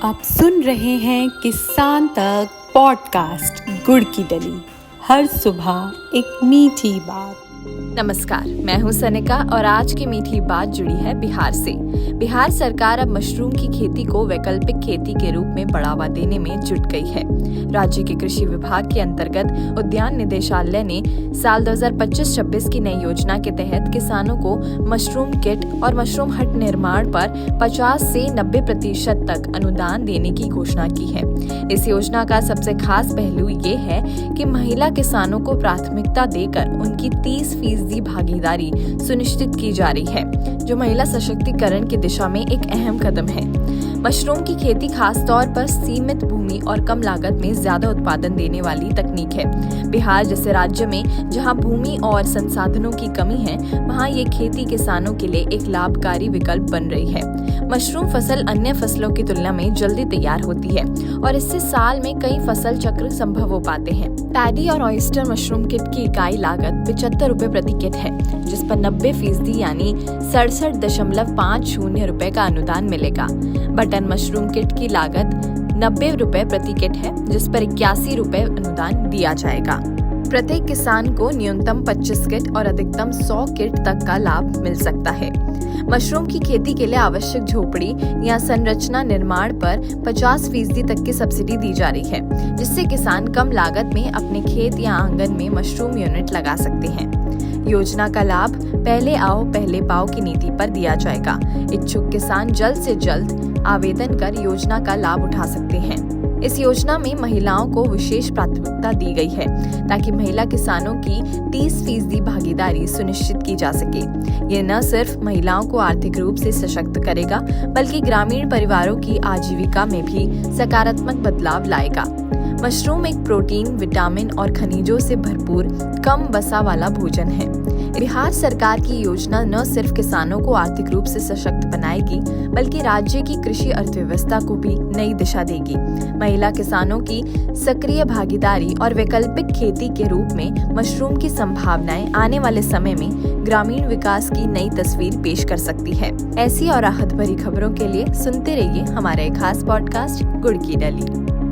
आप सुन रहे हैं किसान तक पॉडकास्ट गुड़ की डली। हर सुबह एक मीठी बात। नमस्कार, मैं हूं सनिका और आज की मीठी बात जुड़ी है बिहार से। बिहार सरकार अब मशरूम की खेती को वैकल्पिक खेती के रूप में बढ़ावा देने में जुट गई है। राज्य के कृषि विभाग के अंतर्गत उद्यान निदेशालय ने साल 2025-26 की नई योजना के तहत किसानों को मशरूम किट और मशरूम हट निर्माण पर 50 से 90% तक अनुदान देने की घोषणा की है। इस योजना का सबसे खास पहलू ये है कि महिला किसानों को प्राथमिकता देकर उनकी 30% भागीदारी सुनिश्चित की जा रही है, जो महिला सशक्तिकरण की दिशा में एक अहम कदम है। मशरूम की खेती खास तौर पर सीमित भूमि और कम लागत में ज्यादा उत्पादन देने वाली तकनीक है। बिहार जैसे राज्य में जहां भूमि और संसाधनों की कमी है, वहां ये खेती किसानों के लिए एक लाभकारी विकल्प बन रही है। मशरूम फसल अन्य फसलों की तुलना में जल्दी तैयार होती है और इससे साल में कई फसल चक्र संभव हो पाते हैं। पैडी और ऑयस्टर मशरूम किट की इकाई लागत 75 रुपए प्रति किट है, जिस पर 90% यानी 67.50 रुपए का अनुदान मिलेगा। बटन मशरूम किट की लागत 90 रुपए प्रति किट है, जिस पर 81 रुपए अनुदान दिया जाएगा। प्रत्येक किसान को न्यूनतम 25 किट और अधिकतम 100 किट तक का लाभ मिल सकता है। मशरूम की खेती के लिए आवश्यक झोपड़ी या संरचना निर्माण पर 50% तक की सब्सिडी दी जा रही है, जिससे किसान कम लागत में अपने खेत या आंगन में मशरूम यूनिट लगा सकते हैं। योजना का लाभ पहले आओ पहले पाओ की नीति पर दिया जाएगा। इच्छुक किसान जल्द से जल्द आवेदन कर योजना का लाभ उठा सकते हैं। इस योजना में महिलाओं को विशेष प्राथमिकता दी गई है, ताकि महिला किसानों की 30% भागीदारी सुनिश्चित की जा सके। ये न सिर्फ महिलाओं को आर्थिक रूप से सशक्त करेगा, बल्कि ग्रामीण परिवारों की आजीविका में भी सकारात्मक बदलाव लाएगा। मशरूम एक प्रोटीन, विटामिन और खनिजों से भरपूर कम वसा वाला भोजन है। बिहार सरकार की योजना न सिर्फ किसानों को आर्थिक रूप से सशक्त बनाएगी, बल्कि राज्य की कृषि अर्थव्यवस्था को भी नई दिशा देगी। महिला किसानों की सक्रिय भागीदारी और वैकल्पिक खेती के रूप में मशरूम की संभावनाएं आने वाले समय में ग्रामीण विकास की नई तस्वीर पेश कर सकती है। ऐसी और राहत भरी खबरों के लिए सुनते रहिए हमारा एक खास पॉडकास्ट गुड़ की डली।